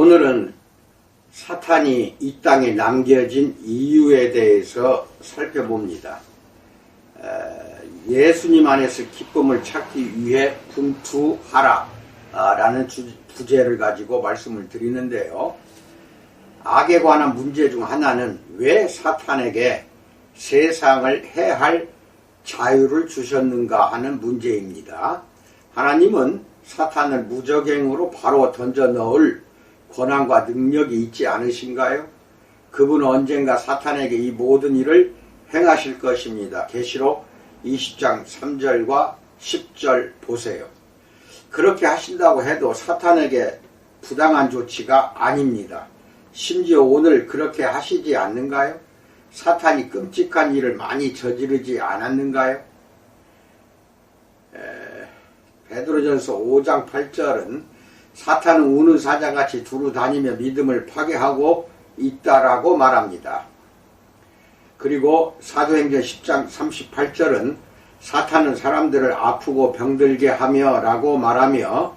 오늘은 사탄이 이 땅에 남겨진 이유에 대해서 살펴봅니다. 예수님 안에서 기쁨을 찾기 위해 분투하라 라는 부제를 가지고 말씀을 드리는데요. 악에 관한 문제 중 하나는 왜 사탄에게 세상을 해할 자유를 주셨는가 하는 문제입니다. 하나님은 사탄을 무적행으로 바로 던져 넣을 권한과 능력이 있지 않으신가요? 그분은 언젠가 사탄에게 이 모든 일을 행하실 것입니다. 계시록 20장 3절과 10절 보세요. 그렇게 하신다고 해도 사탄에게 부당한 조치가 아닙니다. 심지어 오늘 그렇게 하시지 않는가요? 사탄이 끔찍한 일을 많이 저지르지 않았는가요? 베드로전서 5장 8절은 사탄은 우는 사자같이 두루 다니며 믿음을 파괴하고 있다라고 말합니다. 그리고 사도행전 10장 38절은 사탄은 사람들을 아프고 병들게 하며 라고 말하며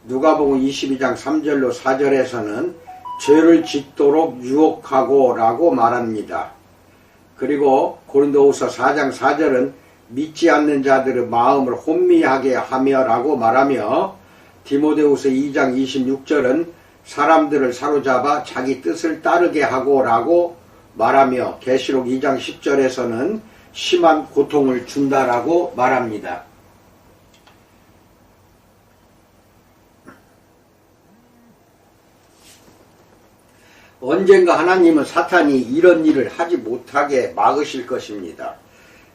누가복음 22장 3절로 4절에서는 죄를 짓도록 유혹하고 라고 말합니다. 그리고 고린도후서 4장 4절은 믿지 않는 자들의 마음을 혼미하게 하며 라고 말하며 디모데후서 2장 26절은 사람들을 사로잡아 자기 뜻을 따르게 하고 라고 말하며 계시록 2장 10절에서는 심한 고통을 준다라고 말합니다. 언젠가 하나님은 사탄이 이런 일을 하지 못하게 막으실 것입니다.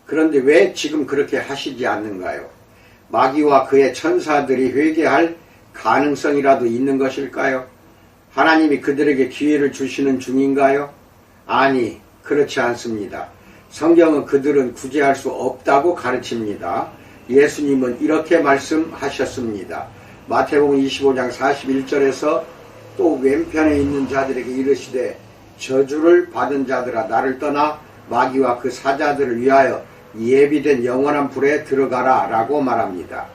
그런데 왜 지금 그렇게 하시지 않는가요? 마귀와 그의 천사들이 회개할 가능성이라도 있는 것일까요? 하나님이 그들에게 기회를 주시는 중인가요? 아니, 그렇지 않습니다. 성경은 그들은 구제할 수 없다고 가르칩니다. 예수님은 이렇게 말씀하셨습니다. 마태복음 25장 41절에서 또 왼편에 있는 자들에게 이르시되 저주를 받은 자들아 나를 떠나 마귀와 그 사자들을 위하여 예비된 영원한 불에 들어가라 라고 말합니다.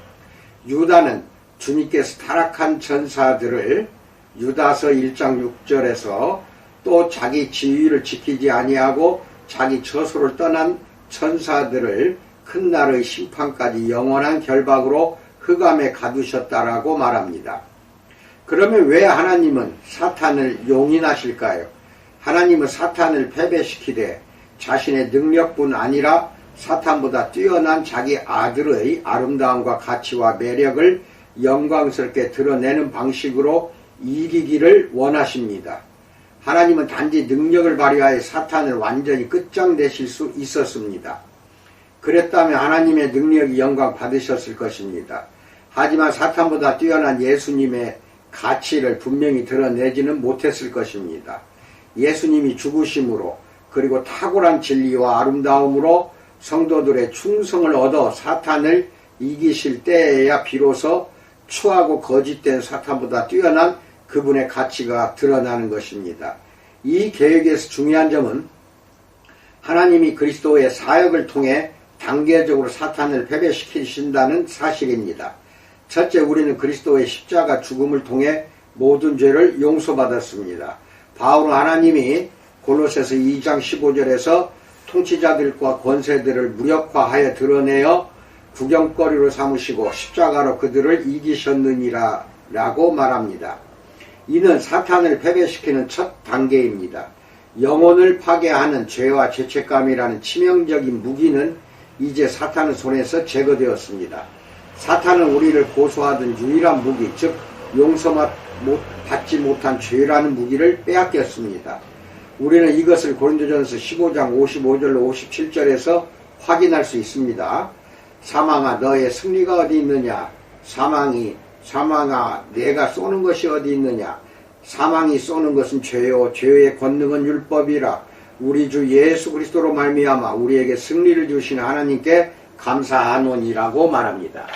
유다는 주님께서 타락한 천사들을 유다서 1장 6절에서 또 자기 지위를 지키지 아니하고 자기 처소를 떠난 천사들을 큰 날의 심판까지 영원한 결박으로 흑암에 가두셨다라고 말합니다. 그러면 왜 하나님은 사탄을 용인하실까요? 하나님은 사탄을 패배시키되 자신의 능력뿐 아니라 사탄보다 뛰어난 자기 아들의 아름다움과 가치와 매력을 영광스럽게 드러내는 방식으로 이기기를 원하십니다. 하나님은 단지 능력을 발휘하여 사탄을 완전히 끝장내실 수 있었습니다. 그랬다면 하나님의 능력이 영광 받으셨을 것입니다. 하지만 사탄보다 뛰어난 예수님의 가치를 분명히 드러내지는 못했을 것입니다. 예수님이 죽으심으로 그리고 탁월한 진리와 아름다움으로 성도들의 충성을 얻어 사탄을 이기실 때에야 비로소 추하고 거짓된 사탄보다 뛰어난 그분의 가치가 드러나는 것입니다. 이 계획에서 중요한 점은 하나님이 그리스도의 사역을 통해 단계적으로 사탄을 패배시키신다는 사실입니다. 첫째, 우리는 그리스도의 십자가 죽음을 통해 모든 죄를 용서받았습니다. 바울은 하나님이 골로새서 2장 15절에서 통치자들과 권세들을 무력화하여 드러내어 구경거리로 삼으시고 십자가로 그들을 이기셨느니라 라고 말합니다. 이는 사탄을 패배시키는 첫 단계입니다. 영혼을 파괴하는 죄와 죄책감이라는 치명적인 무기는 이제 사탄의 손에서 제거되었습니다. 사탄은 우리를 고소하던 유일한 무기, 즉 용서받지 못한 죄라는 무기를 빼앗겼습니다. 우리는 이것을 고린도전서 15장 55절로 57절에서 확인할 수 있습니다. 사망아 너의 승리가 어디 있느냐? 사망아 내가 쏘는 것이 어디 있느냐? 사망이 쏘는 것은 죄요 죄의 권능은 율법이라. 우리 주 예수 그리스도로 말미암아 우리에게 승리를 주신 하나님께 감사하노니라고 말합니다.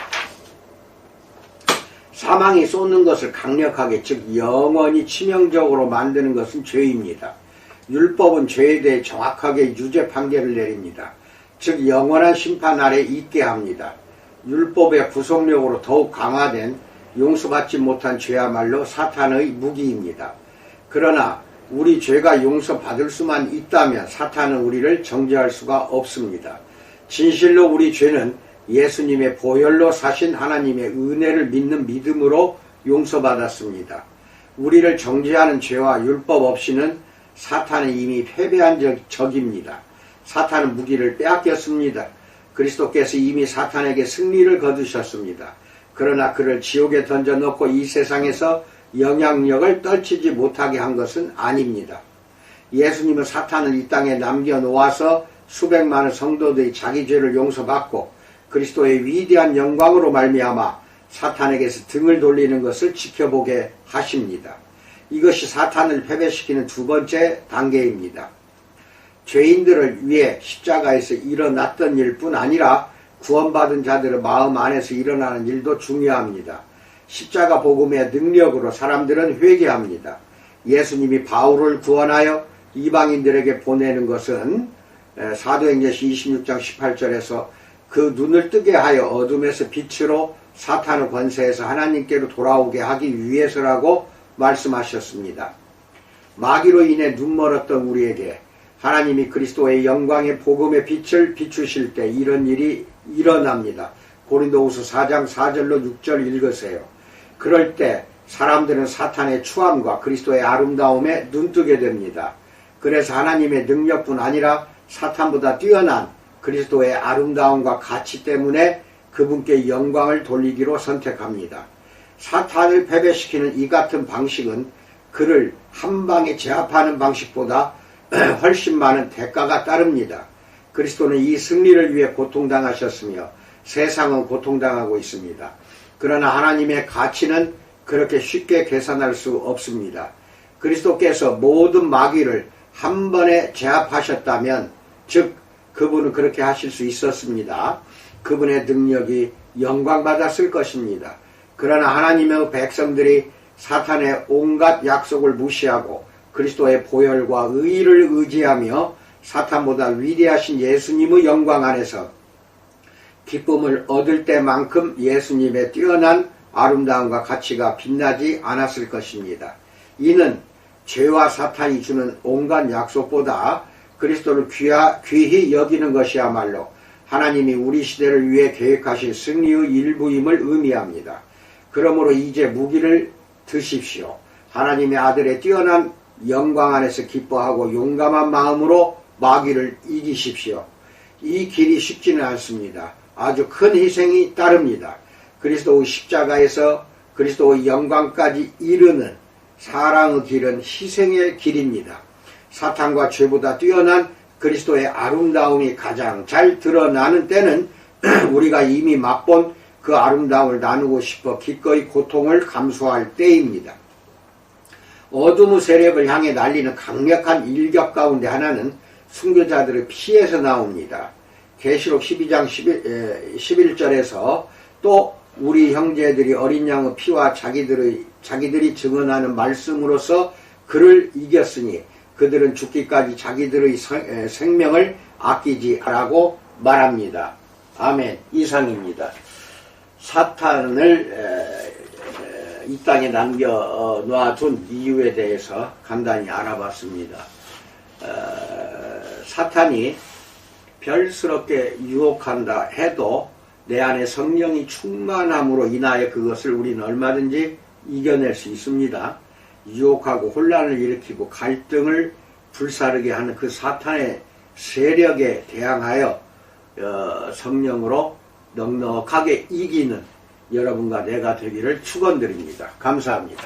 사망이 쏘는 것을 강력하게 즉 영원히 치명적으로 만드는 것은 죄입니다. 율법은 죄에 대해 정확하게 유죄 판결을 내립니다. 즉 영원한 심판 아래 있게 합니다. 율법의 구속력으로 더욱 강화된 용서받지 못한 죄야말로 사탄의 무기입니다. 그러나 우리 죄가 용서받을 수만 있다면 사탄은 우리를 정죄할 수가 없습니다. 진실로 우리 죄는 예수님의 보혈로 사신 하나님의 은혜를 믿는 믿음으로 용서받았습니다. 우리를 정죄하는 죄와 율법 없이는 사탄은 이미 패배한 적입니다. 사탄은 무기를 빼앗겼습니다. 그리스도께서 이미 사탄에게 승리를 거두셨습니다. 그러나 그를 지옥에 던져놓고 이 세상에서 영향력을 떨치지 못하게 한 것은 아닙니다. 예수님은 사탄을 이 땅에 남겨놓아서 수백만의 성도들이 자기 죄를 용서받고 그리스도의 위대한 영광으로 말미암아 사탄에게서 등을 돌리는 것을 지켜보게 하십니다. 이것이 사탄을 패배시키는 두 번째 단계입니다. 죄인들을 위해 십자가에서 일어났던 일뿐 아니라 구원받은 자들의 마음 안에서 일어나는 일도 중요합니다. 십자가 복음의 능력으로 사람들은 회개합니다. 예수님이 바울을 구원하여 이방인들에게 보내는 것은 사도행전 26장 18절에서 그 눈을 뜨게 하여 어둠에서 빛으로 사탄의 권세에서 하나님께로 돌아오게 하기 위해서라고 말씀하셨습니다. 마귀로 인해 눈멀었던 우리에게 하나님이 그리스도의 영광의 복음의 빛을 비추실 때 이런 일이 일어납니다. 고린도후서 4장 4절로 6절 읽으세요. 그럴 때 사람들은 사탄의 추함과 그리스도의 아름다움에 눈뜨게 됩니다. 그래서 하나님의 능력뿐 아니라 사탄보다 뛰어난 그리스도의 아름다움과 가치 때문에 그분께 영광을 돌리기로 선택합니다. 사탄을 패배시키는 이 같은 방식은 그를 한 방에 제압하는 방식보다 훨씬 많은 대가가 따릅니다. 그리스도는 이 승리를 위해 고통당하셨으며 세상은 고통당하고 있습니다. 그러나 하나님의 가치는 그렇게 쉽게 계산할 수 없습니다. 그리스도께서 모든 마귀를 한 번에 제압하셨다면, 즉 그분은 그렇게 하실 수 있었습니다. 그분의 능력이 영광받았을 것입니다. 그러나 하나님의 백성들이 사탄의 온갖 약속을 무시하고 그리스도의 보혈과 의를 의지하며 사탄보다 위대하신 예수님의 영광 안에서 기쁨을 얻을 때만큼 예수님의 뛰어난 아름다움과 가치가 빛나지 않았을 것입니다. 이는 죄와 사탄이 주는 온갖 약속보다 그리스도를 귀히 여기는 것이야말로 하나님이 우리 시대를 위해 계획하신 승리의 일부임을 의미합니다. 그러므로 이제 무기를 드십시오. 하나님의 아들의 뛰어난 영광 안에서 기뻐하고 용감한 마음으로 마귀를 이기십시오. 이 길이 쉽지는 않습니다. 아주 큰 희생이 따릅니다. 그리스도의 십자가에서 그리스도의 영광까지 이르는 사랑의 길은 희생의 길입니다. 사탄과 죄보다 뛰어난 그리스도의 아름다움이 가장 잘 드러나는 때는 우리가 이미 맛본 그 아름다움을 나누고 싶어 기꺼이 고통을 감수할 때입니다. 어둠의 세력을 향해 날리는 강력한 일격 가운데 하나는 순교자들의 피에서 나옵니다. 계시록 12장 11절에서 또 우리 형제들이 어린 양의 피와 자기들이 증언하는 말씀으로서 그를 이겼으니 그들은 죽기까지 자기들의 생명을 아끼지 않으라고 말합니다. 아멘. 이상입니다. 사탄을 이 땅에 남겨놔둔 이유에 대해서 간단히 알아봤습니다. 사탄이 별스럽게 유혹한다 해도 내 안에 성령이 충만함으로 인하여 그것을 우리는 얼마든지 이겨낼 수 있습니다. 유혹하고 혼란을 일으키고 갈등을 불사르게 하는 그 사탄의 세력에 대항하여 성령으로 넉넉하게 이기는 여러분과 내가 되기를 축원드립니다. 감사합니다.